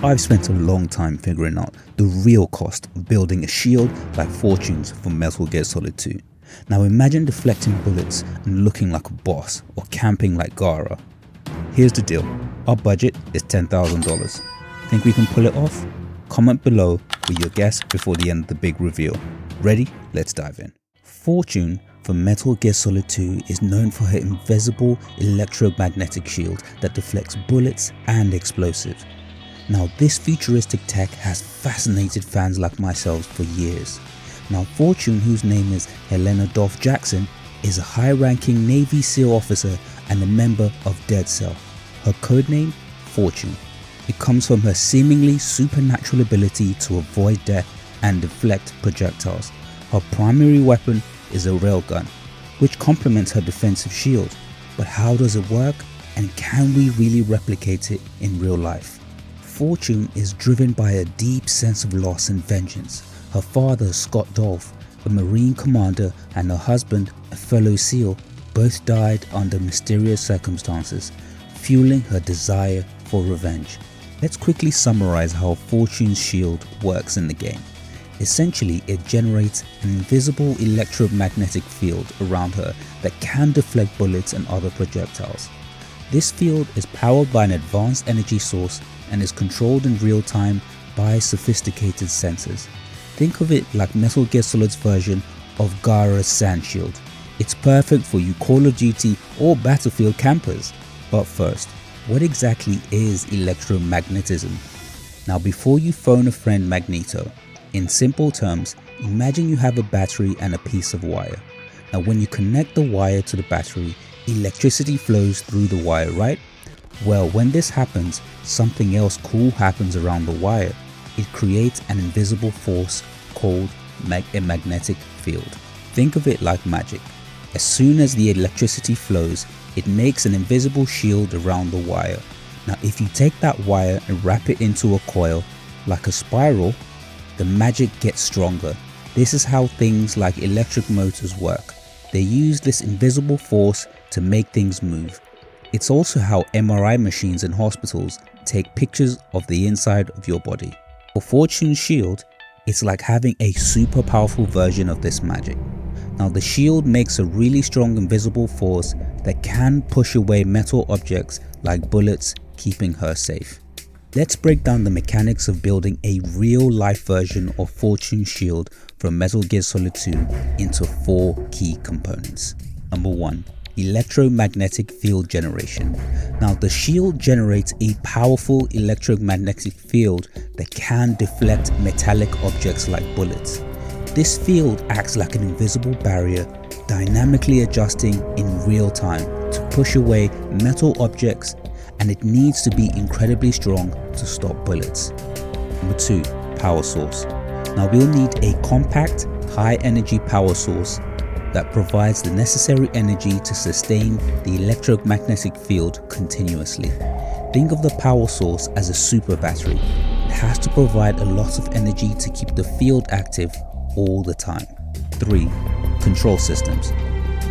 I've spent a long time figuring out the real cost of building a shield like Fortune's from Metal Gear Solid 2. Now imagine deflecting bullets and looking like a boss, or camping like Gara. Here's the deal, our budget is $10,000. Think we can pull it off? Comment below with your guess before the end of the big reveal. Ready? Let's dive in. Fortune from Metal Gear Solid 2 is known for her invisible electromagnetic shield that deflects bullets and explosives. Now this futuristic tech has fascinated fans like myself for years. Now Fortune, whose name is Helena Dolph Jackson, is a high-ranking Navy SEAL officer and a member of Dead Cell. Her codename, Fortune. It comes from her seemingly supernatural ability to avoid death and deflect projectiles. Her primary weapon is a railgun, which complements her defensive shield. But how does it work, and can we really replicate it in real life? Fortune is driven by a deep sense of loss and vengeance. Her father, Scott Dolph, a Marine commander, and her husband, a fellow SEAL, both died under mysterious circumstances, fueling her desire for revenge. Let's quickly summarize how Fortune's shield works in the game. Essentially, it generates an invisible electromagnetic field around her that can deflect bullets and other projectiles. This field is powered by an advanced energy source and is controlled in real time by sophisticated sensors. Think of it like Metal Gear Solid's version of Gara's sand shield. It's perfect for you Call of Duty or Battlefield campers. But first, what exactly is electromagnetism? Now before you phone a friend Magneto, in simple terms, imagine you have a battery and a piece of wire. Now when you connect the wire to the battery, electricity flows through the wire, right? Well, when this happens, something else cool happens around the wire. It creates an invisible force called a magnetic field. Think of it like magic. As soon as the electricity flows, it makes an invisible shield around the wire. Now if you take that wire and wrap it into a coil, like a spiral, the magic gets stronger. This is how things like electric motors work. They use this invisible force to make things move. It's also how MRI machines in hospitals take pictures of the inside of your body. For Fortune's shield, it's like having a super powerful version of this magic. Now the shield makes a really strong invisible force that can push away metal objects like bullets, keeping her safe. Let's break down the mechanics of building a real life version of Fortune's shield from Metal Gear Solid 2 into 4 key components. Number 1. Electromagnetic field generation. Now the shield generates a powerful electromagnetic field that can deflect metallic objects like bullets. This field acts like an invisible barrier, dynamically adjusting in real time to push away metal objects, and it needs to be incredibly strong to stop bullets. Number 2. Power source. Now we'll need a compact, high energy power source that provides the necessary energy to sustain the electromagnetic field continuously. Think of the power source as a super battery. It has to provide a lot of energy to keep the field active all the time. 3. Control systems.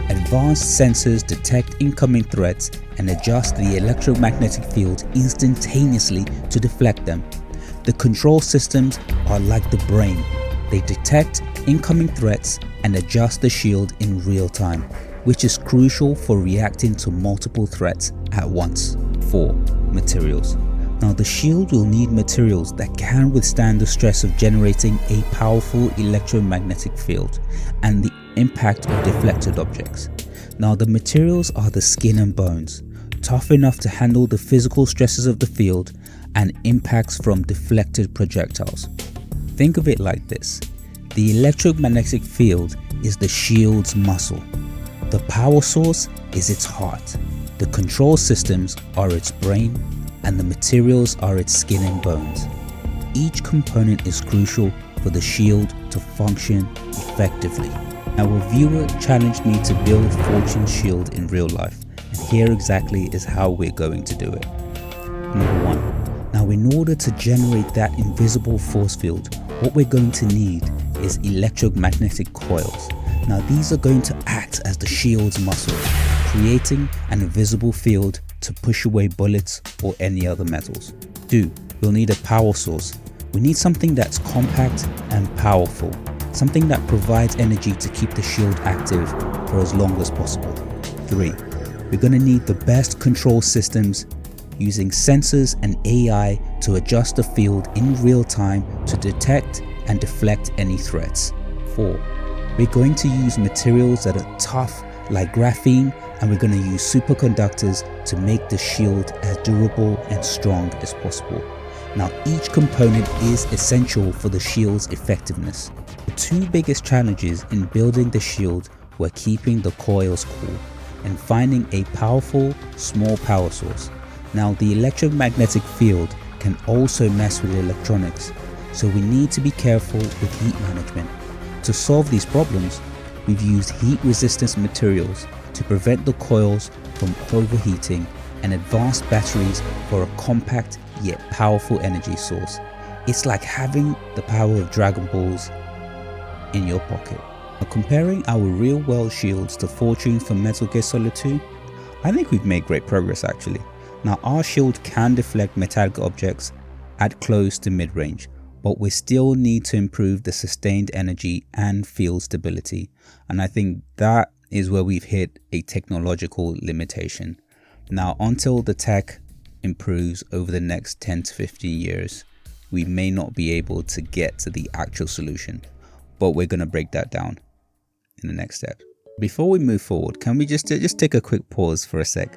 Advanced sensors detect incoming threats and adjust the electromagnetic field instantaneously to deflect them. The control systems are like the brain. They detect incoming threats and adjust the shield in real time, which is crucial for reacting to multiple threats at once. 4. Materials. Now the shield will need materials that can withstand the stress of generating a powerful electromagnetic field and the impact of deflected objects. Now the materials are the skin and bones, tough enough to handle the physical stresses of the field and impacts from deflected projectiles. Think of it like this. The electromagnetic field is the shield's muscle. The power source is its heart. The control systems are its brain, and the materials are its skin and bones. Each component is crucial for the shield to function effectively. Now a viewer challenged me to build Fortune's shield in real life, and here exactly is how we're going to do it. Number 1. Now in order to generate that invisible force field, what we're going to need is electromagnetic coils. Now these are going to act as the shield's muscle, creating an invisible field to push away bullets or any other metals. 2. we'll need a power source. We need something that's compact and powerful, something that provides energy to keep the shield active for as long as possible. 3. We're going to need the best control systems using sensors and AI to adjust the field in real time to detect and deflect any threats. 4. We're going to use materials that are tough like graphene, and we're going to use superconductors to make the shield as durable and strong as possible. Now, each component is essential for the shield's effectiveness. The two biggest challenges in building the shield were keeping the coils cool and finding a powerful, small power source. Now, the electromagnetic field can also mess with electronics, so we need to be careful with heat management. To solve these problems, we've used heat-resistant materials to prevent the coils from overheating and advanced batteries for a compact yet powerful energy source. It's like having the power of Dragon Balls in your pocket. Now, comparing our real-world shields to Fortunes from Metal Gear Solid 2, I think we've made great progress actually. Now, our shield can deflect metallic objects at close to mid-range, but we still need to improve the sustained energy and field stability, and I think that is where we've hit a technological limitation. Now, until the tech improves over the next 10 to 15 years, we may not be able to get to the actual solution, but we're going to break that down in the next step. Before we move forward, can we just take a quick pause for a sec?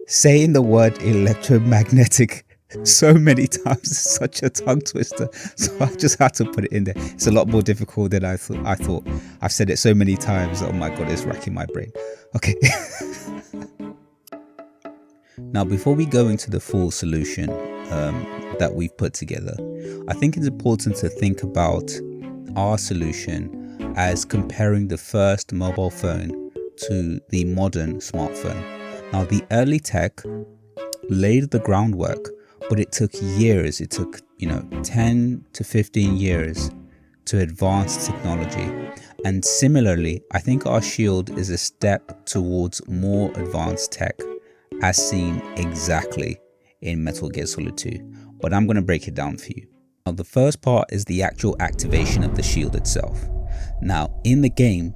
Saying the word electromagnetic so many times is such a tongue twister, so I just had to put it in there. It's a lot more difficult than I thought. I've said it so many times, oh my god, it's racking my brain. Okay. Now, before we go into the full solution that we've put together, I think it's important to think about our solution as comparing the first mobile phone to the modern smartphone. Now, the early tech laid the groundwork, but it took years. It took 10 to 15 years to advance technology. And similarly, I think our shield is a step towards more advanced tech, as seen exactly in Metal Gear Solid 2. But I'm going to break it down for you. Now, the first part is the actual activation of the shield itself. Now, in the game,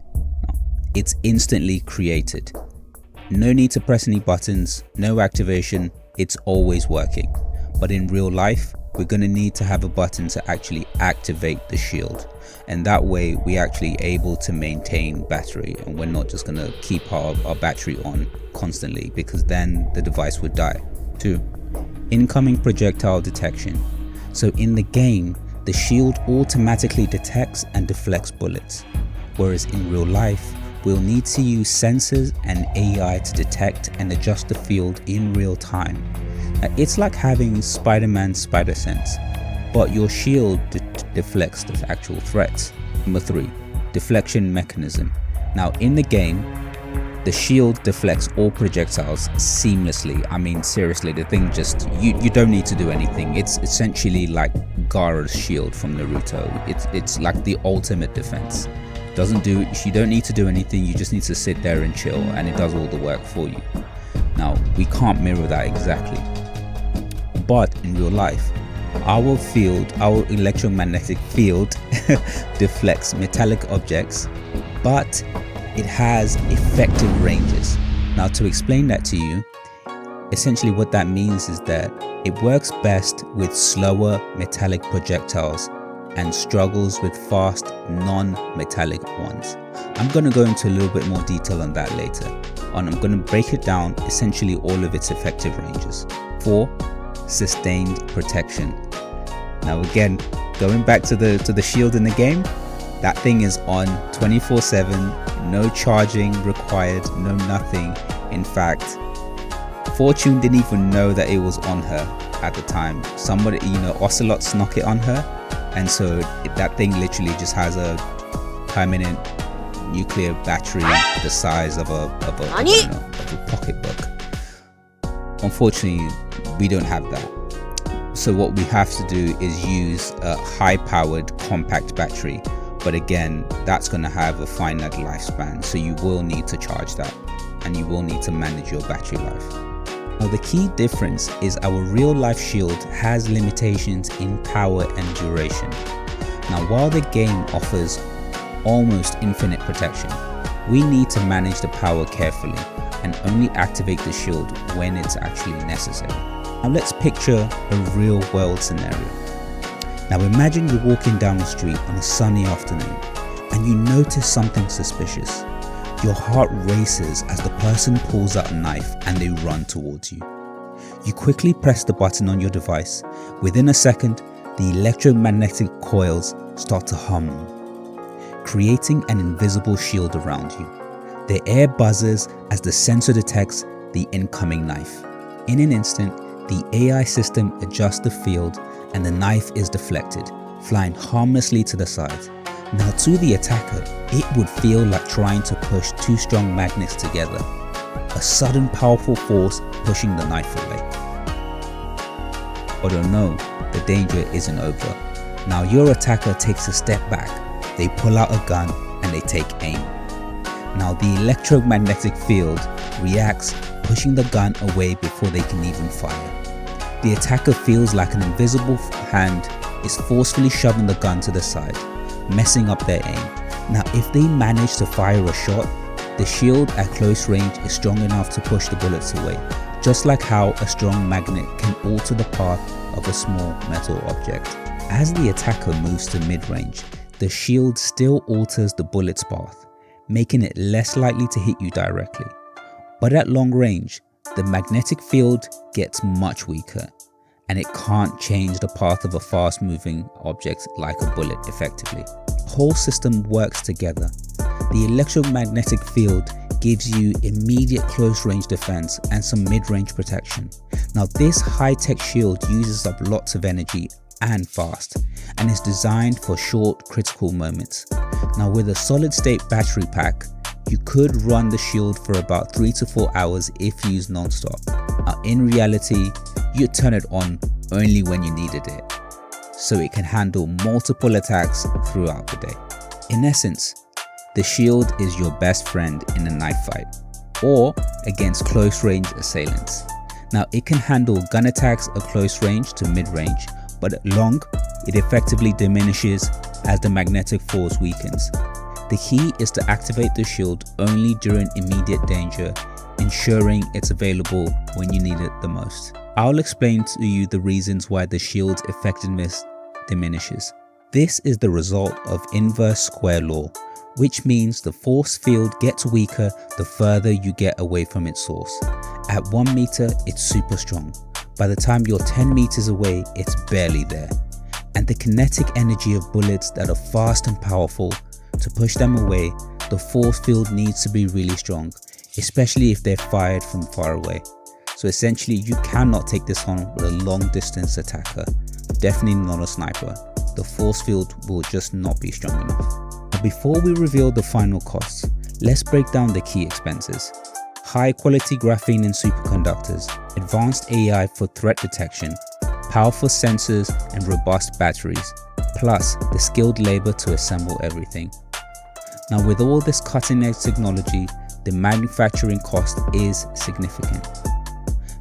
it's instantly created. No need to press any buttons, no activation, it's always working. But in real life, we're going to need to have a button to actually activate the shield. And that way we're actually able to maintain battery, and we're not just going to keep our battery on constantly, because then the device would die. 2. Incoming projectile detection. So in the game, the shield automatically detects and deflects bullets. Whereas in real life, we'll need to use sensors and AI to detect and adjust the field in real time. Now, it's like having Spider-Man's spider sense, but your shield deflects the actual threats. Number 3, deflection mechanism. Now, in the game, the shield deflects all projectiles seamlessly. I mean, seriously, the thing just, you don't need to do anything. It's essentially like Gaara's shield from Naruto. It's like the ultimate defense. You don't need to do anything, you just need to sit there and chill, and it does all the work for you. Now, we can't mirror that exactly, but in real life, our electromagnetic field deflects metallic objects, but it has effective ranges. Now, to explain that to you, essentially what that means is that it works best with slower metallic projectiles and struggles with fast non-metallic ones. I'm going to go into a little bit more detail on that later, and I'm going to break it down, essentially all of its effective ranges. 4. Sustained protection. Now again, going back to the shield in the game, that thing is on 24/7, no charging required, no nothing. In fact, Fortune didn't even know that it was on her at the time. Somebody, Ocelot snuck it on her, and so that thing literally just has a permanent nuclear battery the size of a pocketbook. Unfortunately, we don't have that. So what we have to do is use a high-powered compact battery. But again, that's going to have a finite lifespan, so you will need to charge that, and you will need to manage your battery life. Now the key difference is our real life shield has limitations in power and duration. Now while the game offers almost infinite protection, we need to manage the power carefully and only activate the shield when it's actually necessary. Now let's picture a real world scenario. Now imagine you're walking down the street on a sunny afternoon and you notice something suspicious. Your heart races as the person pulls out a knife and they run towards you. You quickly press the button on your device. Within a second, the electromagnetic coils start to hum, creating an invisible shield around you. The air buzzes as the sensor detects the incoming knife. In an instant, the AI system adjusts the field and the knife is deflected, flying harmlessly to the side. Now to the attacker, it would feel like trying to push two strong magnets together, a sudden powerful force pushing the knife away. But oh no, the danger isn't over. Now your attacker takes a step back, they pull out a gun and they take aim. Now the electromagnetic field reacts, pushing the gun away before they can even fire. The attacker feels like an invisible hand is forcefully shoving the gun to the side, messing up their aim. Now if they manage to fire a shot, the shield at close range is strong enough to push the bullets away, just like how a strong magnet can alter the path of a small metal object. As the attacker moves to mid-range, the shield still alters the bullet's path, making it less likely to hit you directly. But at long range, the magnetic field gets much weaker, and it can't change the path of a fast-moving object like a bullet effectively. The whole system works together. The electromagnetic field gives you immediate close-range defense and some mid-range protection. Now this high-tech shield uses up lots of energy and fast, and is designed for short critical moments. Now with a solid-state battery pack, you could run the shield for about 3 to 4 hours if used non-stop. Now in reality, you'd turn it on only when you needed it, so it can handle multiple attacks throughout the day. In essence, the shield is your best friend in a knife fight or against close-range assailants. Now it can handle gun attacks at close range to mid-range, but at long, it effectively diminishes as the magnetic force weakens. The key is to activate the shield only during immediate danger, ensuring it's available when you need it the most. I'll explain to you the reasons why the shield's effectiveness diminishes. This is the result of inverse square law, which means the force field gets weaker the further you get away from its source. At 1 meter, it's super strong. By the time you're 10 meters away, it's barely there. And the kinetic energy of bullets that are fast and powerful, to push them away, the force field needs to be really strong, especially if they're fired from far away. So essentially, you cannot take this on with a long distance attacker, definitely not a sniper. The force field will just not be strong enough. Now, before we reveal the final costs, let's break down the key expenses. High quality graphene and superconductors, advanced AI for threat detection, powerful sensors and robust batteries, plus the skilled labor to assemble everything. Now with all this cutting edge technology, the manufacturing cost is significant.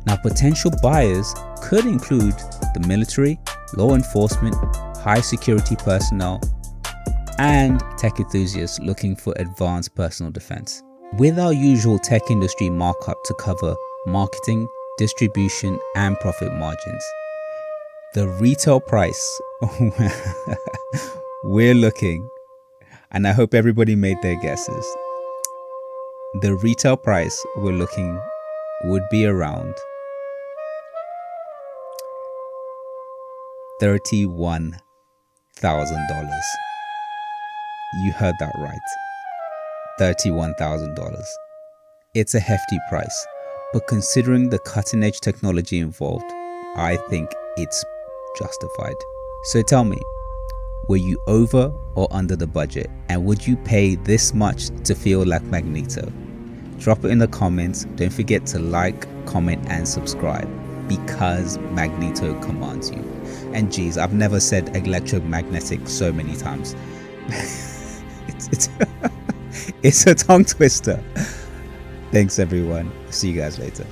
Now potential buyers could include the military, law enforcement, high security personnel, and tech enthusiasts looking for advanced personal defense. With our usual tech industry markup to cover marketing, distribution, and profit margins, the retail price we're looking, and I hope everybody made their guesses, the retail price we're looking would be around $31,000. You heard that right. $31,000. It's a hefty price, but considering the cutting edge technology involved, I think it's justified. So tell me, were you over or under the budget? And would you pay this much to feel like Magneto? Drop it in the comments. Don't forget to like, comment, and subscribe, because Magneto commands you. And geez, I've never said electromagnetic so many times. It's a tongue twister. Thanks everyone. See you guys later.